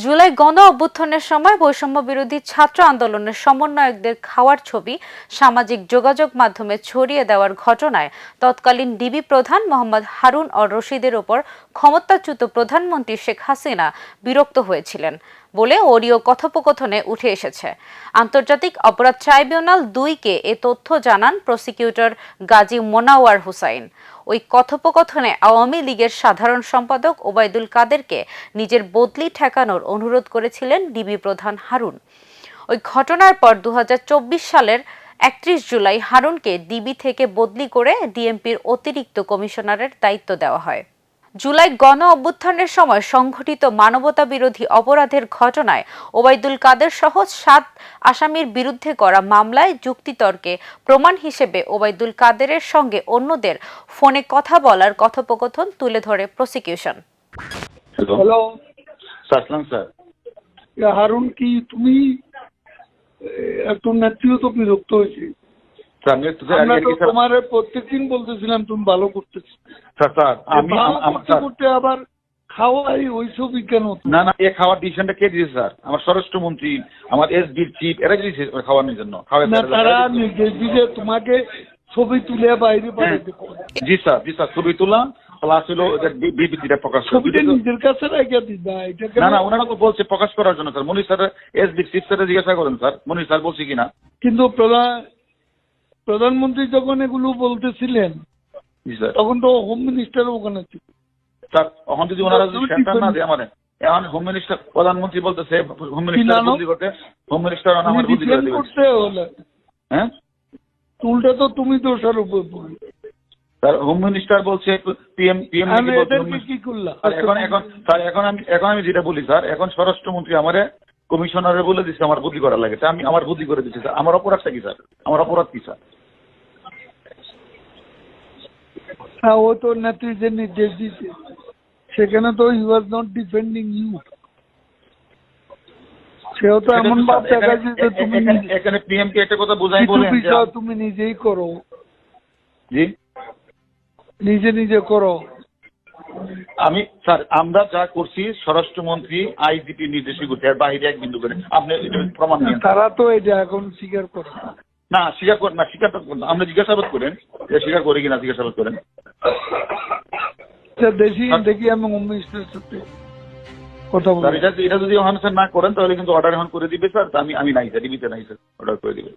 জুলাই গণ অভ্যুত্থানের সময় বৈষম্য বিরোধী ছাত্র আন্দোলনের সমন্বয়কদের খাওয়ার ছবি সামাজিক যোগাযোগ মাধ্যমে ছড়িয়ে দেওয়ার ঘটনায় তৎকালীন ডিবি প্রধান মোহাম্মদ হারুন অর রশিদের ওপর ক্ষমতাচ্যুত প্রধানমন্ত্রী শেখ হাসিনা বিরক্ত হয়েছিলেন বলে অডিও কথোপকথনে উঠে এসেছে। আন্তর্জাতিক অপরাধ ট্রাইব্যুনাল ২-কে এ তথ্য জানান প্রসিকিউটর গাজী মোনাওয়ার হোসাইন। ওই কথোপকথনে আওয়ামী লীগের সাধারণ সম্পাদক ওবায়দুল কাদেরকে নিজের বদলি ঠেকানোর অনুরোধ করেছিলেন ডিবি প্রধান হারুন। ওই ঘটনার পর ২০২৪ সালের ৩১ জুলাই হারুনকে ডিবি থেকে বদলি করে ডিএমপির অতিরিক্ত কমিশনারের দায়িত্ব দেওয়া হয়। জুলাই গণ অভ্যুত্থানের সময় সংঘটিত মানবতা বিরোধী অপরাধের ঘটনায় ওবায়দুল কাদের সহ ৭ আসামির বিরুদ্ধে করা মামলায় যুক্তিতর্কে প্রমাণ হিসেবে ওবায়দুল কাদেরের সঙ্গে অন্যদের ফোনে কথা বলার কথোপকথন তুলে ধরে প্রসিকিউশন। Hello sir. হারুন, কি তুমি একটু নেত্রীও তো বিরক্ত হয়েছে। আমরা তো তোমার প্রত্যেকদিন বলতেছিলাম তুমি ভালো করতেছ করতে আবার খাওয়াই ওইসব কেন? না, এ খাওয়ার ডিসিশনটা কে দিয়েছে স্যার? আমার স্বরাষ্ট্রমন্ত্রী, আমার এসবির চিফ, এরা দিয়েছে খাওয়ানোর জন্য। তারা নির্দেশ দিয়েছে তোমাকে ছবি তুলে বাইরে পাঠাতে। জি স্যার, ছবি তোলা বিবৃতিটা প্রকাশ ছবিটা নিজের কাছে রেখে দিবা। না, ওনারা তো বলছে প্রকাশ করার জন্য স্যার। মনির স্যার এসবি চিফ স্যার জিজ্ঞাসা করেন স্যার, মনির স্যার বলছে কিনা। কিন্তু প্রধানমন্ত্রী যখন এগুলো বলতেছিলেন তখন তো হোম মিনিস্টার ওখানে ছিল স্যার। এখন যদি ওনারা সেন্টার না দেয় মানে এখন হোম মিনিস্টার, প্রধানমন্ত্রী বলতেছে হোম মিনিস্টার বদলি করতে, হোম মিনিস্টার আমার বদলি করে দিবেন। হ্যাঁ, চুলটা তো তুমি দোষারোপ করবে স্যার। হোম মিনিস্টার বলছে পিএম কি করলা এখন আমি যেটা বলি স্যার, এখন স্বরাষ্ট্রমন্ত্রী আমারে কমিশনারে বলে দিচ্ছে আমার বদলি করা লাগে। আমি আমার বদলি করে দিচ্ছি স্যার। আমার অপরাধটা কি স্যার? আমার অপরাধ কি স্যার? ও তো নেত্রী যে নির্দেশ দিচ্ছে সেখানে তো you was not defending you. সেও তো এমন ভাব দেখাচ্ছে যে তুমি এখানে পিএম কে একটা কথা বোঝাই বলেন বিষয় তুমি নিজেই করো। জি, নিজে করো। আমি স্যার, আমরা যা করছি স্বরাষ্ট্রমন্ত্রী আইজিপি নির্দেশই করছে, এর বাইরে এক বিন্দু করে আপনি প্রমাণ নেন। তারা তো এটা এখন স্বীকার করে না, স্বীকার আমরা জিজ্ঞাসাবাদ করেন যে স্বীকার করে কিনা, জিজ্ঞাসাবাদ করেন। দেখি আমি হোম মিনিস্টারের সাথে কথা বলি। এটা যদি এখন স্যার না করেন তাহলে কিন্তু অর্ডার এখন করে দিবে স্যার। আমি নাই স্যার, ডিবিতে নাই স্যার, অর্ডার করে দিবে।